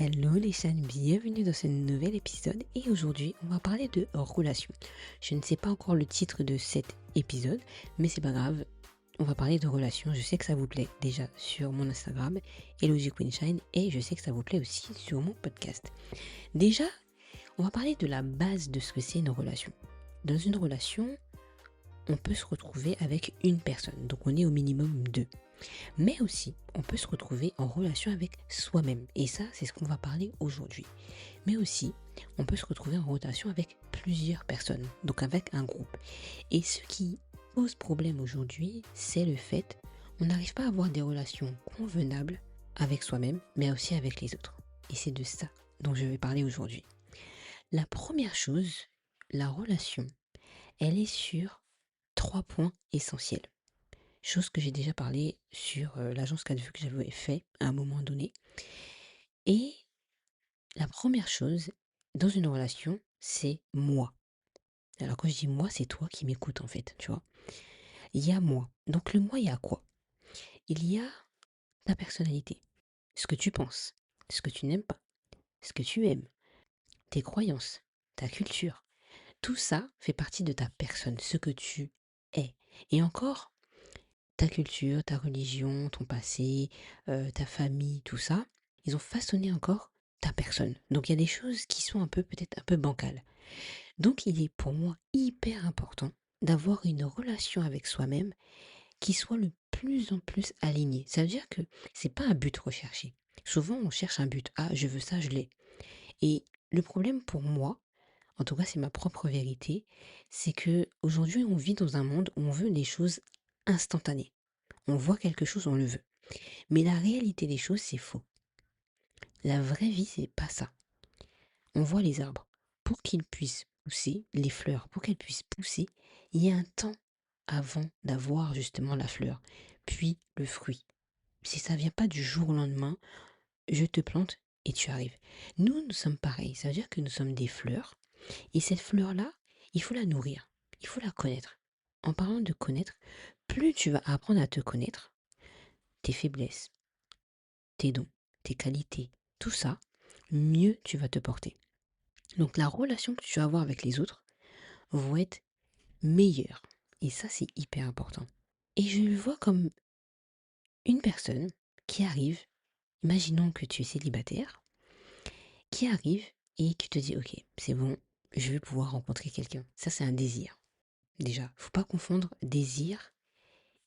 Hello les chaînes, bienvenue dans ce nouvel épisode et aujourd'hui on va parler de relations. Je ne sais pas encore le titre de cet épisode, mais c'est pas grave, on va parler de relations. Je sais que ça vous plaît déjà sur mon Instagram, Hello Queenshine, et je sais que ça vous plaît aussi sur mon podcast. Déjà, on va parler de la base de ce que c'est une relation. Dans une relation, on peut se retrouver avec une personne, donc on est au minimum deux. Mais aussi, on peut se retrouver en relation avec soi-même. Et ça, c'est ce qu'on va parler aujourd'hui. Mais aussi, on peut se retrouver en relation avec plusieurs personnes, donc avec un groupe. Et ce qui pose problème aujourd'hui, c'est le fait qu'on n'arrive pas à avoir des relations convenables avec soi-même, mais aussi avec les autres. Et c'est de ça dont je vais parler aujourd'hui. La première chose, la relation, elle est sur 3 points essentiels. Chose que j'ai déjà parlé sur l'agence 4 vues que j'avais fait à un moment donné. Et la première chose dans une relation, c'est moi. Alors quand je dis moi, c'est toi qui m'écoutes en fait, tu vois. Il y a moi. Donc le moi, il y a quoi? Il y a ta personnalité, ce que tu penses, ce que tu n'aimes pas, ce que tu aimes, tes croyances, ta culture. Tout ça fait partie de ta personne, ce que tu es. Et encore, ta culture, ta religion, ton passé, ta famille, tout ça, ils ont façonné encore ta personne. Donc il y a des choses qui sont peut-être un peu bancales. Donc il est pour moi hyper important d'avoir une relation avec soi-même qui soit le plus en plus alignée. Ça veut dire que c'est pas un but recherché. Souvent on cherche un but. Ah, je veux ça, je l'ai. Et le problème pour moi, en tout cas c'est ma propre vérité, c'est que aujourd'hui on vit dans un monde où on veut des choses instantanées. On voit quelque chose, on le veut. Mais la réalité des choses, c'est faux. La vraie vie, c'est pas ça. On voit les arbres. Pour qu'ils puissent pousser, les fleurs, pour qu'elles puissent pousser, il y a un temps avant d'avoir justement la fleur, puis le fruit. Si ça vient pas du jour au lendemain, je te plante et tu arrives. Nous sommes pareils. Ça veut dire que nous sommes des fleurs. Et cette fleur-là, il faut la nourrir. Il faut la connaître. En parlant de connaître, plus tu vas apprendre à te connaître, tes faiblesses, tes dons, tes qualités, tout ça, mieux tu vas te porter. Donc la relation que tu vas avoir avec les autres va être meilleure. Et ça, c'est hyper important. Et je le vois comme une personne qui arrive, imaginons que tu es célibataire, qui arrive et qui te dit, ok, c'est bon, je vais pouvoir rencontrer quelqu'un. Ça, c'est un désir. Déjà, faut pas confondre désir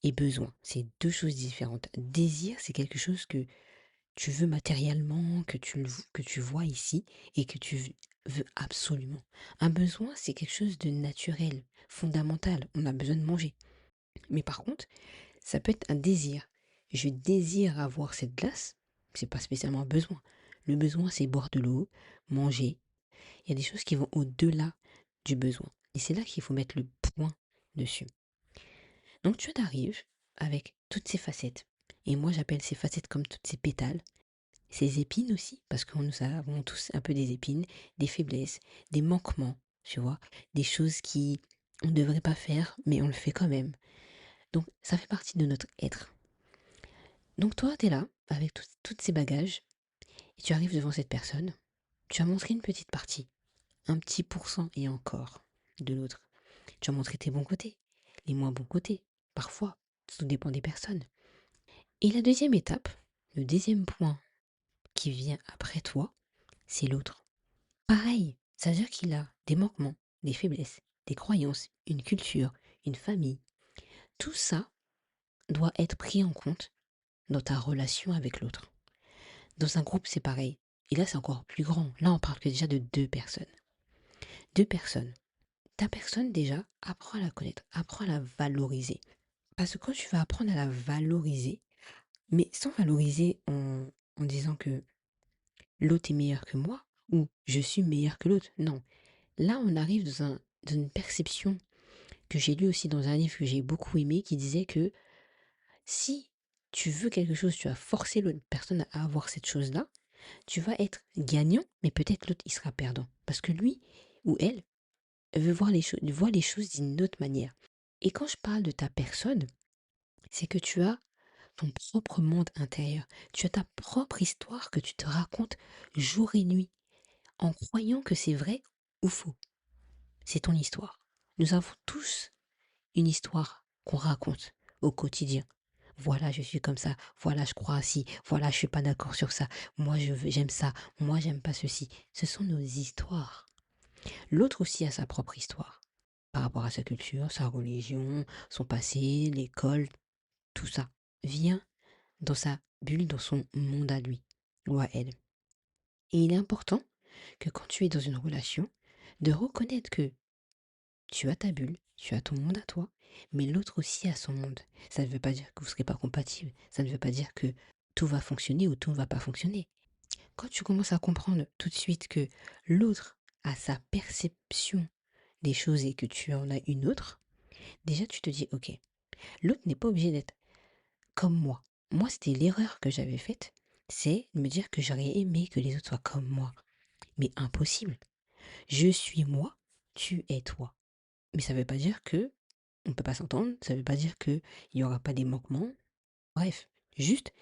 et besoin. C'est deux choses différentes. Désir, c'est quelque chose que tu veux matériellement, que tu vois ici et que veux absolument. Un besoin, c'est quelque chose de naturel, fondamental. On a besoin de manger. Mais par contre, ça peut être un désir. Je désire avoir cette glace, c'est pas spécialement un besoin. Le besoin, c'est boire de l'eau, manger. Il y a des choses qui vont au-delà du besoin. Et c'est là qu'il faut mettre le point dessus. Donc tu arrives avec toutes ces facettes. Et moi, j'appelle ces facettes comme toutes ces pétales. Ces épines aussi, parce que nous avons tous un peu des épines, des faiblesses, des manquements, tu vois, des choses qui on ne devrait pas faire, mais on le fait quand même. Donc ça fait partie de notre être. Donc toi, tu es là, avec tous ces bagages, et tu arrives devant cette personne, tu as montré une petite partie, un petit pourcent et encore de l'autre. Tu as montré tes bons côtés, les moins bons côtés, parfois, tout dépend des personnes. Et la deuxième étape, le deuxième point qui vient après toi, c'est l'autre. Pareil, ça veut dire qu'il a des manquements, des faiblesses, des croyances, une culture, une famille. Tout ça doit être pris en compte dans ta relation avec l'autre. Dans un groupe, c'est pareil. Et là, c'est encore plus grand. Là, on parle que déjà de deux personnes. Deux personnes. Ta personne, déjà, apprends à la connaître, apprends à la valoriser. Parce que quand tu vas apprendre à la valoriser, mais sans valoriser en disant que l'autre est meilleur que moi, ou je suis meilleur que l'autre, non. Là, on arrive dans une perception que j'ai lue aussi dans un livre que j'ai beaucoup aimé, qui disait que si tu veux quelque chose, tu vas forcer l'autre personne à avoir cette chose-là, tu vas être gagnant, mais peut-être l'autre, il sera perdant. Parce que lui ou elle voit les choses d'une autre manière. Et quand je parle de ta personne, c'est que tu as ton propre monde intérieur. Tu as ta propre histoire que tu te racontes jour et nuit en croyant que c'est vrai ou faux. C'est ton histoire. Nous avons tous une histoire qu'on raconte au quotidien. Voilà, je suis comme ça. Voilà, je crois ainsi. Voilà, je suis pas d'accord sur ça. Moi, j'aime ça. Moi, j'aime pas ceci. Ce sont nos histoires. L'autre aussi a sa propre histoire. Par rapport à sa culture, sa religion, son passé, l'école, tout ça vient dans sa bulle, dans son monde à lui ou à elle. Et il est important que quand tu es dans une relation, de reconnaître que tu as ta bulle, tu as ton monde à toi, mais l'autre aussi a son monde. Ça ne veut pas dire que vous ne serez pas compatibles. Ça ne veut pas dire que tout va fonctionner ou tout ne va pas fonctionner. Quand tu commences à comprendre tout de suite que l'autre a sa perception des choses et que tu en as une autre, déjà tu te dis, ok, l'autre n'est pas obligé d'être comme moi. Moi, c'était l'erreur que j'avais faite, c'est de me dire que j'aurais aimé que les autres soient comme moi. Mais impossible. Je suis moi, tu es toi. Mais ça ne veut pas dire que on ne peut pas s'entendre, ça ne veut pas dire qu'il n'y aura pas des manquements. Bref, juste,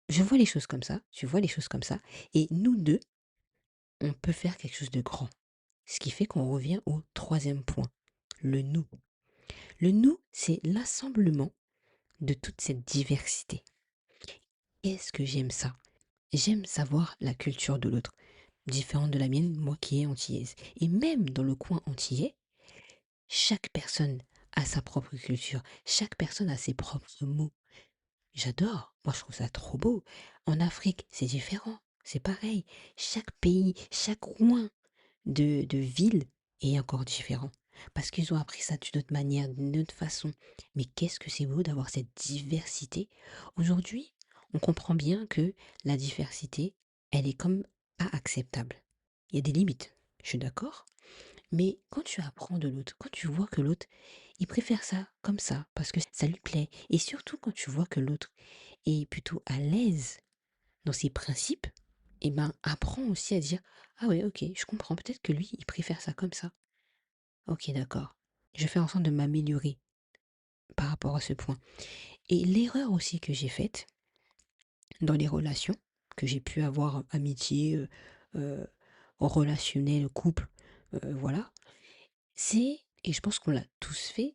je vois les choses comme ça, tu vois les choses comme ça, et nous deux, on peut faire quelque chose de grand. Ce qui fait qu'on revient au troisième point, le nous. Le nous, c'est l'assemblement de toute cette diversité. Est-ce que j'aime ça? J'aime savoir la culture de l'autre, différente de la mienne, moi qui est antillaise. Et même dans le coin antillais, chaque personne a sa propre culture, chaque personne a ses propres mots. J'adore, moi je trouve ça trop beau. En Afrique, c'est différent, c'est pareil. Chaque pays, chaque coin de ville est encore différent. Parce qu'ils ont appris ça d'une autre manière, d'une autre façon. Mais qu'est-ce que c'est beau d'avoir cette diversité. Aujourd'hui, on comprend bien que la diversité, elle est comme pas acceptable. Il y a des limites, je suis d'accord. Mais quand tu apprends de l'autre, quand tu vois que l'autre, il préfère ça comme ça, parce que ça lui plaît, et surtout quand tu vois que l'autre est plutôt à l'aise dans ses principes, et ben apprends aussi à dire, ah ouais, ok, je comprends, peut-être que lui, il préfère ça comme ça. Ok, d'accord. Je vais faire en sorte de m'améliorer par rapport à ce point. Et l'erreur aussi que j'ai faite dans les relations, que j'ai pu avoir, amitié, euh, relationnel, couple, voilà, c'est, et je pense qu'on l'a tous fait,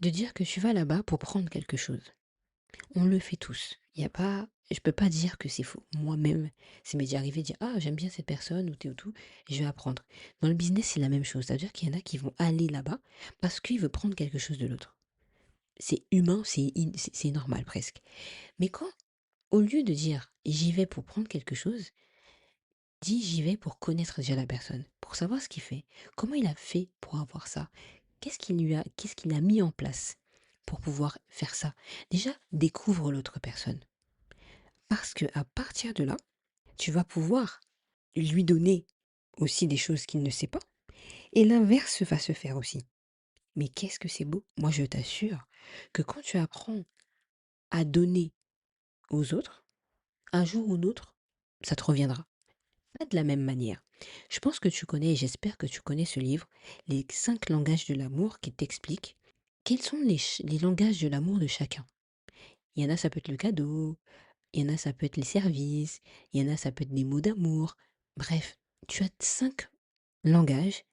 de dire que tu vas là-bas pour prendre quelque chose. On le fait tous. Il y a pas, je peux pas dire que c'est faux. Moi-même, c'est m'est déjà arrivé de dire ah j'aime bien cette personne ou tout, je vais apprendre. Dans le business, c'est la même chose. C'est-à-dire qu'il y en a qui vont aller là-bas parce qu'ils veulent prendre quelque chose de l'autre. C'est humain, c'est normal presque. Mais quand, au lieu de dire j'y vais pour prendre quelque chose, dis j'y vais pour connaître déjà la personne, pour savoir ce qu'il fait, comment il a fait pour avoir ça, qu'est-ce qu'il a mis en place pour pouvoir faire ça. Déjà, découvre l'autre personne. Parce que à partir de là, tu vas pouvoir lui donner aussi des choses qu'il ne sait pas, et l'inverse va se faire aussi. Mais qu'est-ce que c'est beau? Moi, je t'assure que quand tu apprends à donner aux autres, un jour ou l'autre, ça te reviendra. Pas de la même manière. Je pense que tu connais, et j'espère que tu connais ce livre, Les 5 langages de l'amour, qui t'explique quels sont les langages de l'amour de chacun. Il y en a, ça peut être le cadeau, il y en a, ça peut être les services, il y en a, ça peut être des mots d'amour. Bref, tu as 5 langages.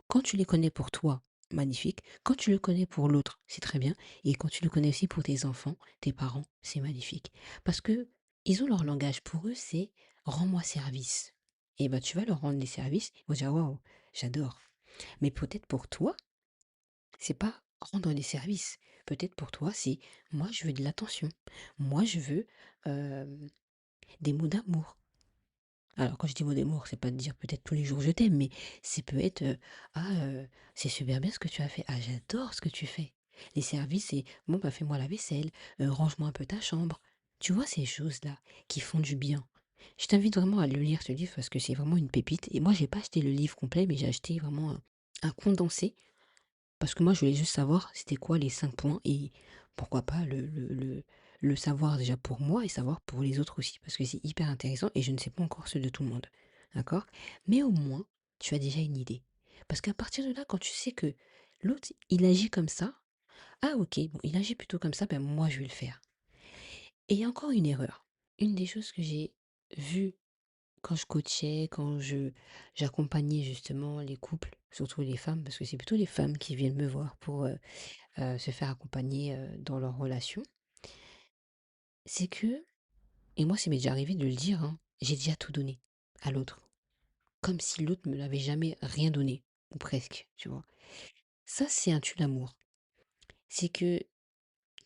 Quand tu les connais pour toi, magnifique. Quand tu le connais pour l'autre, c'est très bien. Et quand tu le connais aussi pour tes enfants, tes parents, c'est magnifique. Parce que ils ont leur langage. Pour eux, c'est rends-moi service. Et ben, tu vas leur rendre des services. Ils vont dire waouh, j'adore. Mais peut-être pour toi, c'est pas rendre des services. Peut-être pour toi, c'est moi, je veux de l'attention. Moi, je veux euh, des mots d'amour. Alors quand je dis mot d'amour, c'est pas de dire peut-être tous les jours je t'aime, mais c'est peut être ah c'est super bien ce que tu as fait. Ah j'adore ce que tu fais. Les services, c'est bon bah fais-moi la vaisselle, range-moi un peu ta chambre. Tu vois ces choses-là qui font du bien. Je t'invite vraiment à le lire ce livre parce que c'est vraiment une pépite. Et moi j'ai pas acheté le livre complet, mais j'ai acheté vraiment un condensé parce que moi, je voulais juste savoir c'était quoi les 5 points et pourquoi pas le savoir déjà pour moi et savoir pour les autres aussi, parce que c'est hyper intéressant et je ne sais pas encore ceux de tout le monde. D'accord? Mais au moins, tu as déjà une idée. Parce qu'à partir de là, quand tu sais que l'autre, il agit comme ça, ah ok, bon, il agit plutôt comme ça, ben moi je vais le faire. Et il y a encore une erreur. Une des choses que j'ai vues quand je coachais, quand j'accompagnais justement les couples, surtout les femmes, parce que c'est plutôt les femmes qui viennent me voir pour se faire accompagner dans leur relation, c'est que, et moi, ça m'est déjà arrivé de le dire, hein, j'ai déjà tout donné à l'autre, comme si l'autre me l'avait jamais rien donné, ou presque, tu vois. Ça, c'est un tue l'amour. C'est que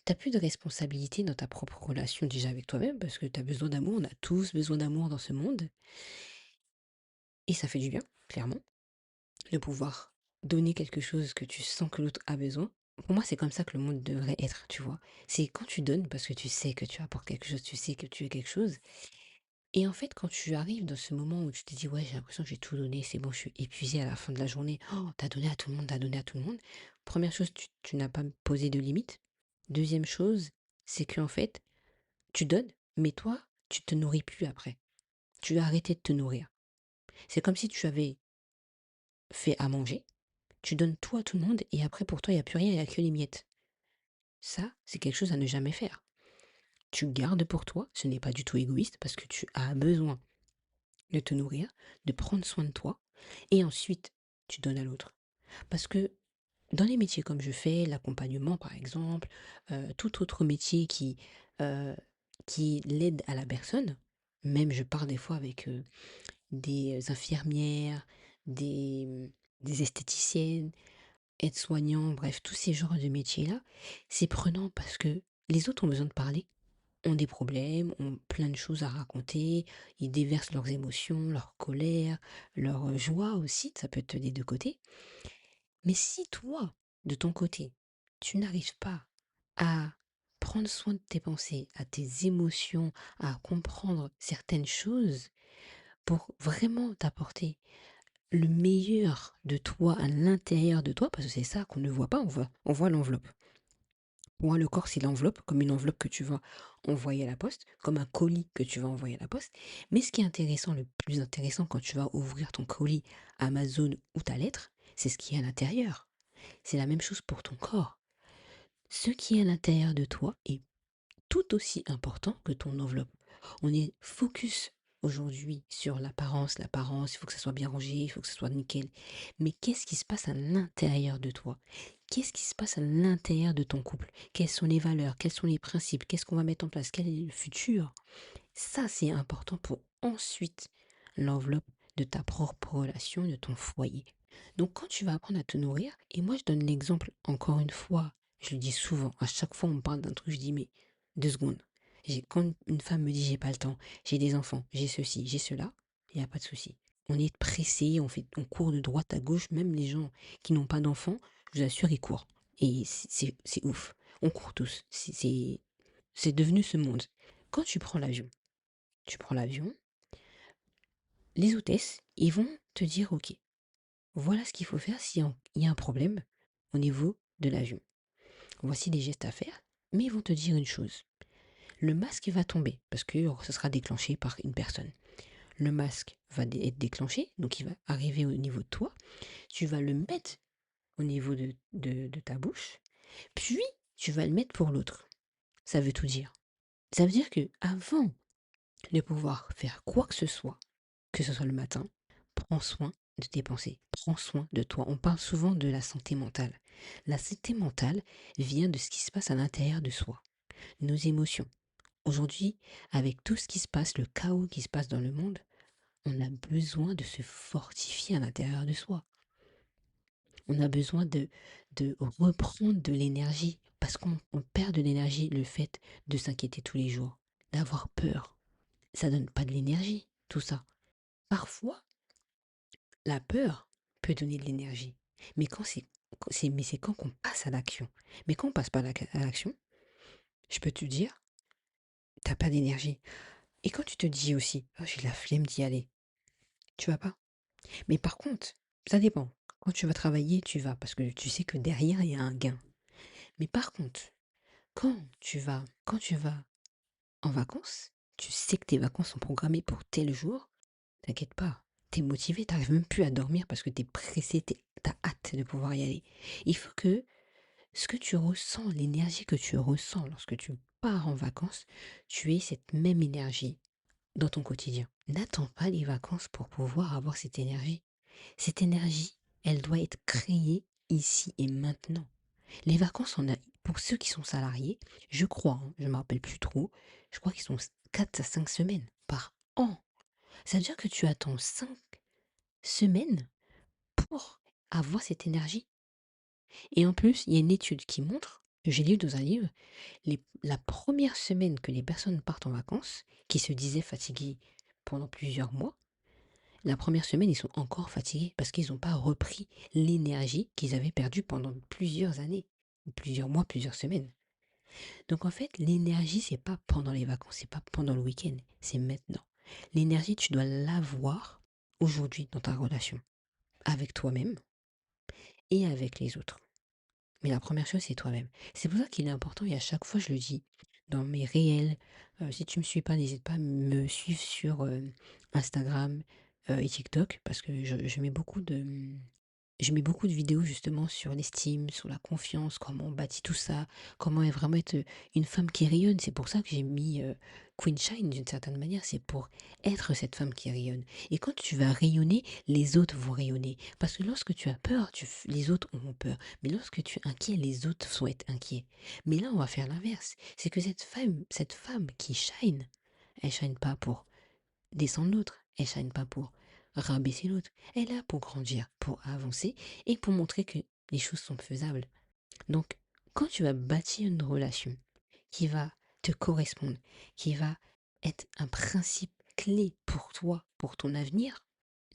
t'as plus de responsabilité dans ta propre relation déjà avec toi-même, parce que tu as besoin d'amour, on a tous besoin d'amour dans ce monde, et ça fait du bien, clairement, de pouvoir donner quelque chose que tu sens que l'autre a besoin. Pour moi, c'est comme ça que le monde devrait être, tu vois. C'est quand tu donnes parce que tu sais que tu apportes quelque chose, tu sais que tu es quelque chose. Et en fait, quand tu arrives dans ce moment où tu te dis, ouais, j'ai l'impression que j'ai tout donné, c'est bon, je suis épuisé à la fin de la journée. Oh, t'as donné à tout le monde, t'as donné à tout le monde. Première chose, tu n'as pas posé de limite. Deuxième chose, c'est qu'en fait, tu donnes, mais toi, tu te nourris plus après. Tu as arrêté de te nourrir. C'est comme si tu avais fait à manger, tu donnes tout à tout le monde et après pour toi, il n'y a plus rien, il n'y a que les miettes. Ça, c'est quelque chose à ne jamais faire. Tu gardes pour toi, ce n'est pas du tout égoïste parce que tu as besoin de te nourrir, de prendre soin de toi et ensuite tu donnes à l'autre. Parce que dans les métiers comme je fais, l'accompagnement par exemple, tout autre métier euh, qui l'aide à la personne, même je pars des fois avec des infirmières, des, des esthéticiennes, aides-soignants, bref, tous ces genres de métiers-là, c'est prenant parce que les autres ont besoin de parler, ont des problèmes, ont plein de choses à raconter, ils déversent leurs émotions, leur colère, leur joie aussi, ça peut être des deux côtés. Mais si toi, de ton côté, tu n'arrives pas à prendre soin de tes pensées, à tes émotions, à comprendre certaines choses pour vraiment t'apporter le meilleur de toi à l'intérieur de toi, parce que c'est ça qu'on ne voit pas, on voit l'enveloppe. Pour moi, le corps, c'est l'enveloppe, comme une enveloppe que tu vas envoyer à la poste, comme un colis que tu vas envoyer à la poste. Mais ce qui est intéressant, le plus intéressant quand tu vas ouvrir ton colis Amazon ou ta lettre, c'est ce qui est à l'intérieur. C'est la même chose pour ton corps. Ce qui est à l'intérieur de toi est tout aussi important que ton enveloppe. On est focus aujourd'hui sur l'apparence, il faut que ça soit bien rangé, il faut que ça soit nickel. Mais qu'est-ce qui se passe à l'intérieur de toi? Qu'est-ce qui se passe à l'intérieur de ton couple? Quelles sont les valeurs? Quels sont les principes? Qu'est-ce qu'on va mettre en place? Quel est le futur? Ça, c'est important pour ensuite l'enveloppe de ta propre relation, de ton foyer. Donc, quand tu vas apprendre à te nourrir, et moi, je donne l'exemple encore une fois, je le dis souvent, à chaque fois on me parle d'un truc, je dis, mais 2 secondes. Quand une femme me dit, j'ai pas le temps, j'ai des enfants, j'ai ceci, j'ai cela, il n'y a pas de souci. On est pressé, on court de droite à gauche, même les gens qui n'ont pas d'enfants, je vous assure, ils courent. Et c'est ouf. On court tous. C'est devenu ce monde. Quand tu prends l'avion, les hôtesses, ils vont te dire, OK, voilà ce qu'il faut faire s'il y a un problème au niveau de l'avion. Voici les gestes à faire, mais ils vont te dire une chose. Le masque va tomber, parce que ce sera déclenché par une personne. Le masque va être déclenché, donc il va arriver au niveau de toi. Tu vas le mettre au niveau de ta bouche, puis tu vas le mettre pour l'autre. Ça veut tout dire. Ça veut dire que avant de pouvoir faire quoi que ce soit le matin, prends soin de tes pensées, prends soin de toi. On parle souvent de la santé mentale. La santé mentale vient de ce qui se passe à l'intérieur de soi, nos émotions. Aujourd'hui, avec tout ce qui se passe, le chaos qui se passe dans le monde, on a besoin de se fortifier à l'intérieur de soi. On a besoin de reprendre de l'énergie parce qu'on perd de l'énergie le fait de s'inquiéter tous les jours, d'avoir peur. Ça donne pas de l'énergie, tout ça. Parfois, la peur peut donner de l'énergie. Mais c'est quand qu'on passe à l'action. Mais quand on passe pas à l'action, je peux te dire, t'as pas d'énergie. Et quand tu te dis aussi, oh, j'ai la flemme d'y aller, tu vas pas. Mais par contre, ça dépend. Quand tu vas travailler, tu vas parce que tu sais que derrière il y a un gain. Mais par contre, quand tu vas en vacances, tu sais que tes vacances sont programmées pour tel jour, t'inquiète pas. T'es motivé, t'arrives même plus à dormir parce que t'es pressé, t'as hâte de pouvoir y aller. Il faut que ce que tu ressens, l'énergie que tu ressens lorsque tu pars en vacances, tu es cette même énergie dans ton quotidien. N'attends pas les vacances pour pouvoir avoir cette énergie. Cette énergie, elle doit être créée ici et maintenant. Les vacances, pour ceux qui sont salariés, je crois, je ne me rappelle plus trop, je crois qu'ils sont 4 à 5 semaines par an. Ça veut dire que tu attends 5 semaines pour avoir cette énergie. Et en plus, il y a une étude qui montre, que j'ai lu dans un livre, la première semaine que les personnes partent en vacances, qui se disaient fatiguées pendant plusieurs mois, la première semaine, ils sont encore fatigués parce qu'ils n'ont pas repris l'énergie qu'ils avaient perdue pendant plusieurs années, plusieurs mois, plusieurs semaines. Donc en fait, l'énergie, c'est pas pendant les vacances, c'est pas pendant le week-end, c'est maintenant. L'énergie, tu dois l'avoir aujourd'hui dans ta relation, avec toi-même et avec les autres. Mais la première chose, c'est toi-même. C'est pour ça qu'il est important, et à chaque fois, je le dis, dans mes réels, si tu me suis pas, n'hésite pas à me suivre sur Instagram et TikTok, parce que je mets beaucoup de vidéos justement sur l'estime, sur la confiance, comment on bâtit tout ça, comment vraiment être une femme qui rayonne. C'est pour ça que j'ai mis Queen Shine d'une certaine manière, c'est pour être cette femme qui rayonne. Et quand tu vas rayonner, les autres vont rayonner. Parce que lorsque tu as peur, les autres auront peur. Mais lorsque tu es inquiet, les autres vont être inquiets. Mais là, on va faire l'inverse. C'est que cette femme qui shine, elle shine pas pour descendre l'autre. Elle shine pas pour rabaisser l'autre. Elle est là pour grandir, pour avancer et pour montrer que les choses sont faisables. Donc, quand tu vas bâtir une relation qui va te correspondre, qui va être un principe clé pour toi, pour ton avenir,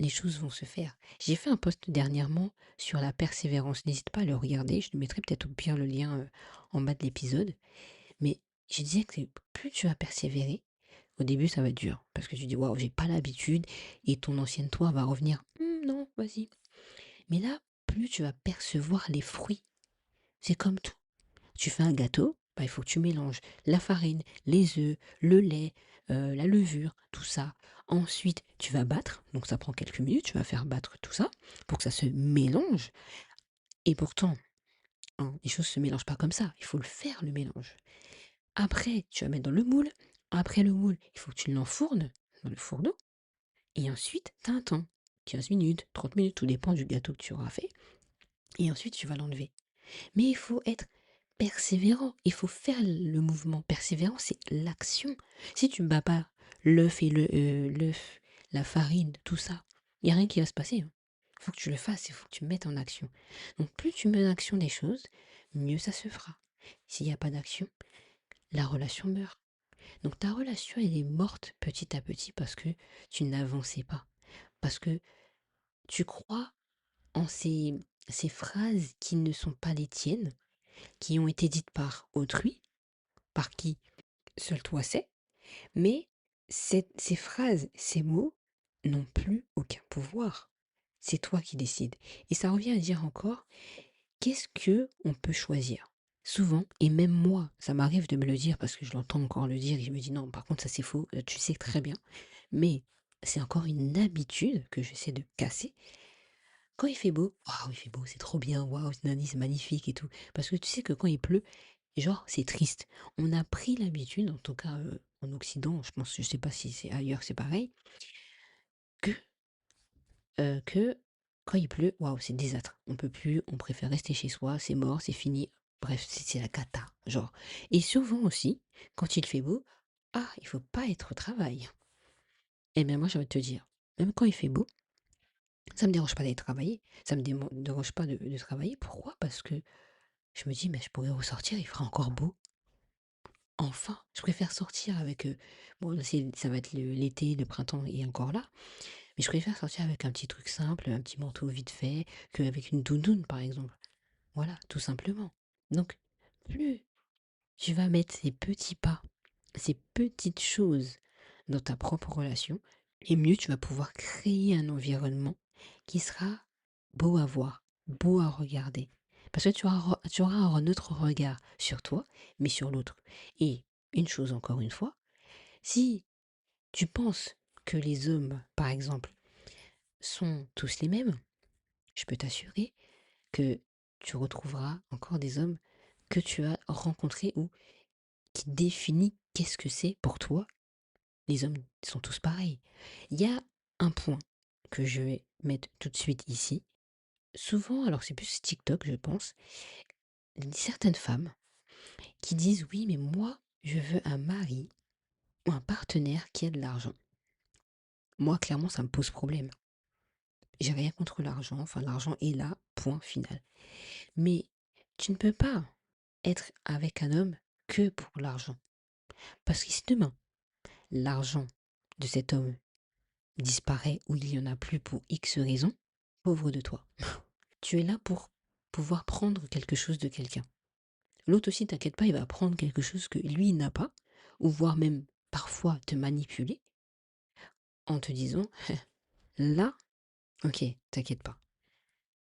les choses vont se faire. J'ai fait un post dernièrement sur la persévérance. N'hésite pas à le regarder. Je te mettrai peut-être au pire le lien en bas de l'épisode. Mais je disais que plus tu vas persévérer, au début ça va être dur. Parce que tu dis, waouh, j'ai pas l'habitude. Et ton ancienne toi va revenir. Non, vas-y. Mais là, plus tu vas percevoir les fruits. C'est comme tout. Tu fais un gâteau, bah, il faut que tu mélanges la farine, les œufs, le lait, la levure, tout ça. Ensuite, tu vas battre, donc ça prend quelques minutes, tu vas faire battre tout ça pour que ça se mélange. Et pourtant, hein, les choses ne se mélangent pas comme ça, il faut le faire le mélange. Après, tu vas mettre dans le moule. Après le moule, il faut que tu l'enfournes dans le fourneau. Et ensuite, tu as un temps, 15 minutes, 30 minutes, tout dépend du gâteau que tu auras fait. Et ensuite, tu vas l'enlever. Mais il faut être persévérant, il faut faire le mouvement. Persévérant, c'est l'action. Si tu ne bats pas l'œuf, la farine, tout ça, il n'y a rien qui va se passer. Il faut que tu le fasses, il faut que tu mettes en action. Donc plus tu mets en action des choses, mieux ça se fera. S'il n'y a pas d'action, la relation meurt. Donc ta relation, elle est morte petit à petit parce que tu n'avançais pas. Parce que tu crois en ces phrases qui ne sont pas les tiennes, qui ont été dites par autrui, par qui seul toi sais, mais ces phrases, ces mots n'ont plus aucun pouvoir. C'est toi qui décides. Et ça revient à dire encore, qu'est-ce que on peut choisir? Souvent, et même moi, ça m'arrive de me le dire parce que je l'entends encore le dire et je me dis non, par contre ça c'est faux, tu sais très bien. Mais c'est encore une habitude que j'essaie de casser. Quand il fait beau, waouh, il fait beau, c'est trop bien, waouh, c'est magnifique et tout. Parce que tu sais que quand il pleut, genre, c'est triste. On a pris l'habitude, en tout cas en Occident, je pense, je sais pas si c'est ailleurs, c'est pareil, que, que quand il pleut, waouh, c'est désastre. On peut plus, on préfère rester chez soi, c'est mort, c'est fini. Bref, c'est la cata, genre. Et souvent aussi, quand il fait beau, ah, il faut pas être au travail. Eh bien, moi, j'ai envie de te dire, même quand il fait beau, ça me dérange pas d'aller travailler, ça me dérange pas de travailler. Pourquoi? Parce que je me dis: «Mais je pourrais ressortir, il fera encore beau. Enfin!» Je préfère sortir avec, bon là ça va être l'été, le printemps est encore là, mais je préfère sortir avec un petit truc simple, un petit manteau vite fait, qu'avec une doudoune par exemple. Voilà, tout simplement. Donc plus tu vas mettre ces petits pas, ces petites choses dans ta propre relation, et mieux tu vas pouvoir créer un environnement qui sera beau à voir, beau à regarder. Parce que tu auras un autre regard sur toi, mais sur l'autre. Et une chose encore une fois, si tu penses que les hommes, par exemple, sont tous les mêmes, je peux t'assurer que tu retrouveras encore des hommes. que tu as rencontré ou qui définit qu'est-ce que c'est pour toi. Les hommes sont tous pareils. Il y a un point que je vais mettre tout de suite ici. Souvent, alors c'est plus TikTok, je pense, certaines femmes qui disent oui, mais moi, je veux un mari ou un partenaire qui a de l'argent. Moi, clairement, ça me pose problème. J'ai rien contre l'argent, enfin, l'argent est là, point final. Mais tu ne peux pas être avec un homme que pour l'argent. Parce que si demain, l'argent de cet homme disparaît ou il n'y en a plus pour X raisons, pauvre de toi. Tu es là pour pouvoir prendre quelque chose de quelqu'un. L'autre aussi, t'inquiète pas, il va prendre quelque chose que lui il n'a pas, ou voire même parfois te manipuler en te disant là, ok, t'inquiète pas.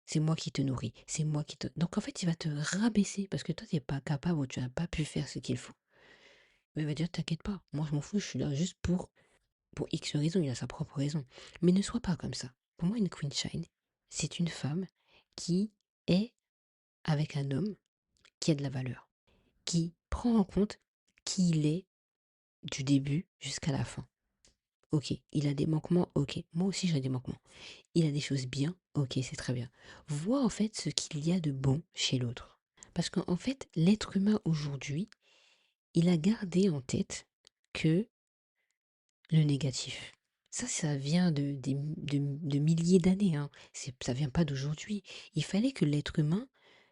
C'est moi qui te nourris, c'est moi qui te... Donc en fait, il va te rabaisser parce que toi, tu n'es pas capable ou tu n'as pas pu faire ce qu'il faut. Mais il va dire, t'inquiète pas, moi je m'en fous, je suis là juste pour X raison, il a sa propre raison. Mais ne sois pas comme ça. Pour moi, une Queen Shine, c'est une femme qui est avec un homme qui a de la valeur, qui prend en compte qui il est du début jusqu'à la fin. Ok, il a des manquements, ok, moi aussi j'ai des manquements. Il a des choses bien, ok, c'est très bien. Vois en fait ce qu'il y a de bon chez l'autre. Parce qu'en fait, l'être humain aujourd'hui, il a gardé en tête que le négatif. Ça vient de milliers d'années, hein. Ça vient pas d'aujourd'hui. Il fallait que l'être humain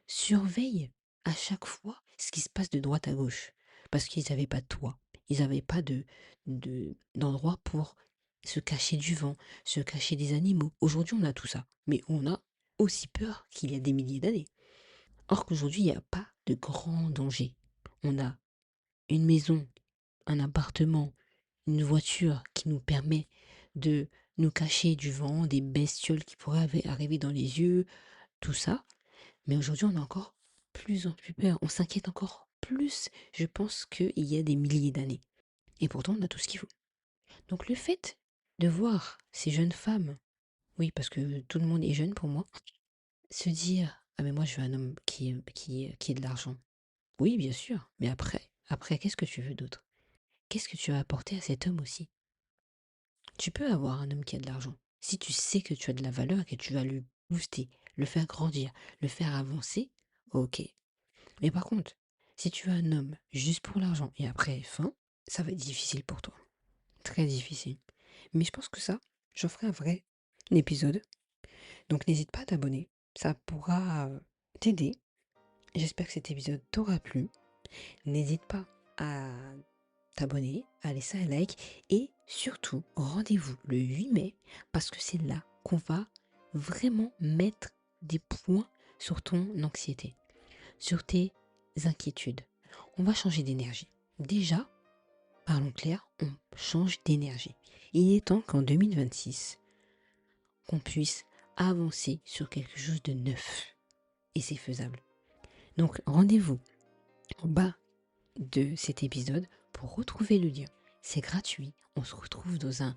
surveille à chaque fois ce qui se passe de droite à gauche. Parce qu'ils n'avaient pas de toit. Ils n'avaient pas d'endroit pour se cacher du vent, se cacher des animaux. Aujourd'hui, on a tout ça. Mais on a aussi peur qu'il y a des milliers d'années. Or qu'aujourd'hui, il n'y a pas de grand danger. On a une maison, un appartement, une voiture qui nous permet de nous cacher du vent, des bestioles qui pourraient arriver dans les yeux, tout ça. Mais aujourd'hui, on a encore plus en plus peur. On s'inquiète encore plus, je pense, qu'il y a des milliers d'années. Et pourtant, on a tout ce qu'il faut. Donc le fait de voir ces jeunes femmes, oui, parce que tout le monde est jeune pour moi, se dire, ah mais moi je veux un homme qui ait de l'argent. Oui, bien sûr, mais après, qu'est-ce que tu veux d'autre? Qu'est-ce que tu as apporté à cet homme aussi? Tu peux avoir un homme qui a de l'argent. Si tu sais que tu as de la valeur et que tu vas lui booster, le faire grandir, le faire avancer, ok. Mais par contre, si tu as un homme juste pour l'argent et après fin, ça va être difficile pour toi. Très difficile. Mais je pense que ça, j'en ferai un vrai épisode. Donc n'hésite pas à t'abonner. Ça pourra t'aider. J'espère que cet épisode t'aura plu. N'hésite pas à t'abonner, à laisser un like et surtout rendez-vous le 8 mai parce que c'est là qu'on va vraiment mettre des points sur ton anxiété, sur tes inquiétudes. On va changer d'énergie. Déjà, parlons clair, on change d'énergie. Il est temps qu'en 2026, qu'on puisse avancer sur quelque chose de neuf. Et c'est faisable. Donc rendez-vous en bas de cet épisode pour retrouver le lien. C'est gratuit. On se retrouve dans un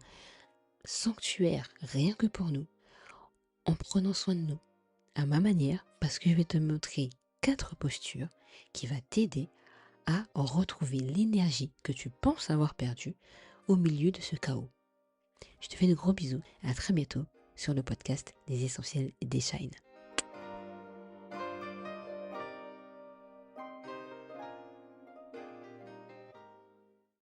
sanctuaire rien que pour nous, en prenant soin de nous, à ma manière, parce que je vais te montrer 4 postures qui va t'aider à retrouver l'énergie que tu penses avoir perdue au milieu de ce chaos. Je te fais de gros bisous et à très bientôt sur le podcast des Essentiels et des Shine.